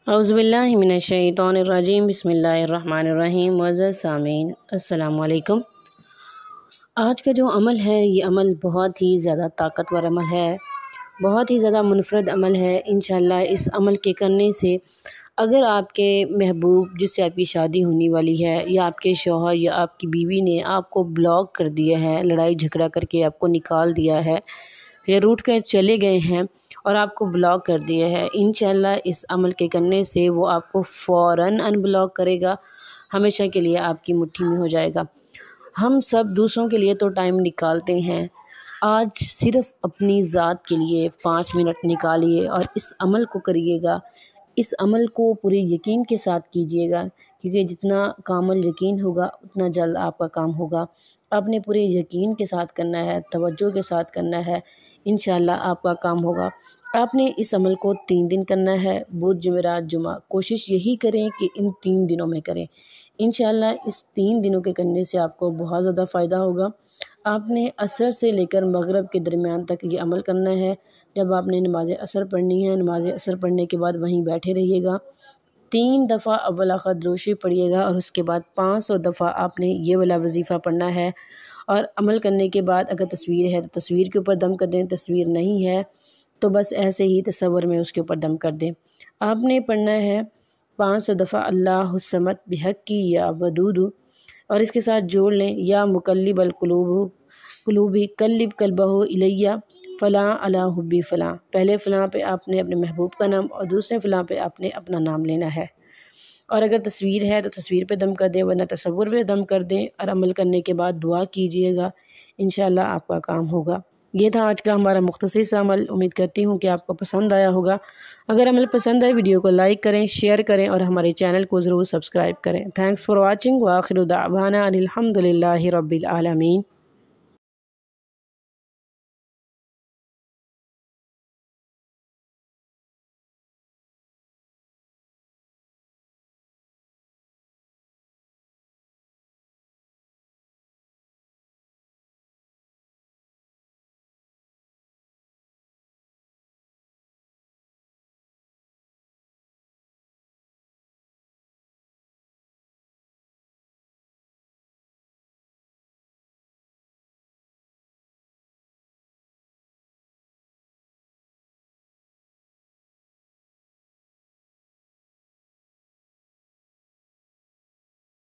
اعوذ باللہ من الشیطان الرجیم بسم اللہ الرحمن الرحیم معزز سامعین السلام علیکم۔ آج کا جو عمل ہے یہ عمل بہت ہی زیادہ طاقتور عمل ہے، بہت ہی زیادہ منفرد عمل ہے۔ انشاءاللہ اس عمل کے کرنے سے اگر آپ کے محبوب جس سے آپ کی شادی ہونے والی ہے یا آپ کے شوہر یا آپ کی بیوی نے آپ کو بلاک کر دیا ہے، لڑائی جھگڑا کر کے آپ کو نکال دیا ہے یا روٹ کر چلے گئے ہیں اور آپ کو بلاک کر دیا ہے، انشاءاللہ اس عمل کے کرنے سے وہ آپ کو فوراً ان بلاک کرے گا، ہمیشہ کے لیے آپ کی مٹھی میں ہو جائے گا۔ ہم سب دوسروں کے لیے تو ٹائم نکالتے ہیں، آج صرف اپنی ذات کے لیے 5 منٹ نکالیے اور اس عمل کو کریے گا۔ اس عمل کو پورے یقین کے ساتھ کیجیے گا، کیونکہ جتنا کامل یقین ہوگا اتنا جلد آپ کا کام ہوگا۔ آپ نے پورے یقین کے ساتھ کرنا ہے، توجہ کے ساتھ کرنا ہے، انشاءاللہ آپ کا کام ہوگا۔ آپ نے اس عمل کو 3 دن کرنا ہے، بدھ جمعرات جمعہ۔ کوشش یہی کریں کہ ان 3 دنوں میں کریں، انشاءاللہ اس 3 دنوں کے کرنے سے آپ کو بہت زیادہ فائدہ ہوگا۔ آپ نے عصر سے لے کر مغرب کے درمیان تک یہ عمل کرنا ہے۔ جب آپ نے نماز عصر پڑھنی ہے، نماز عصر پڑھنے کے بعد وہیں بیٹھے رہیے گا، 3 دفعہ اول آخر درود شریف پڑھیے گا اور اس کے بعد 500 دفعہ آپ نے یہ والا وظیفہ پڑھنا ہے۔ اور عمل کرنے کے بعد اگر تصویر ہے تو تصویر کے اوپر دم کر دیں، تصویر نہیں ہے تو بس ایسے ہی تصور میں اس کے اوپر دم کر دیں۔ آپ نے پڑھنا ہے 500 دفعہ اللہ الصمد بحقی یا ودود، اور اس کے ساتھ جوڑ لیں یا مقلب القلوب قلوبی قلب قلبہ الیہ فلاں علی حبی فلاں۔ پہلے فلاں پہ آپ نے اپنے محبوب کا نام اور دوسرے فلاں پہ آپ نے اپنا نام لینا ہے۔ اور اگر تصویر ہے تو تصویر پہ دم کر دیں، ورنہ تصور پہ دم کر دیں اور عمل کرنے کے بعد دعا کیجیے گا، انشاءاللہ آپ کا کام ہوگا۔ یہ تھا آج کا ہمارا مختصر سا عمل، امید کرتی ہوں کہ آپ کو پسند آیا ہوگا۔ اگر عمل پسند آئے ویڈیو کو لائک کریں، شیئر کریں اور ہمارے چینل کو ضرور سبسکرائب کریں۔ تھینکس فار واچنگ، وآخر دعوانا ان الحمد للہ رب العالمین۔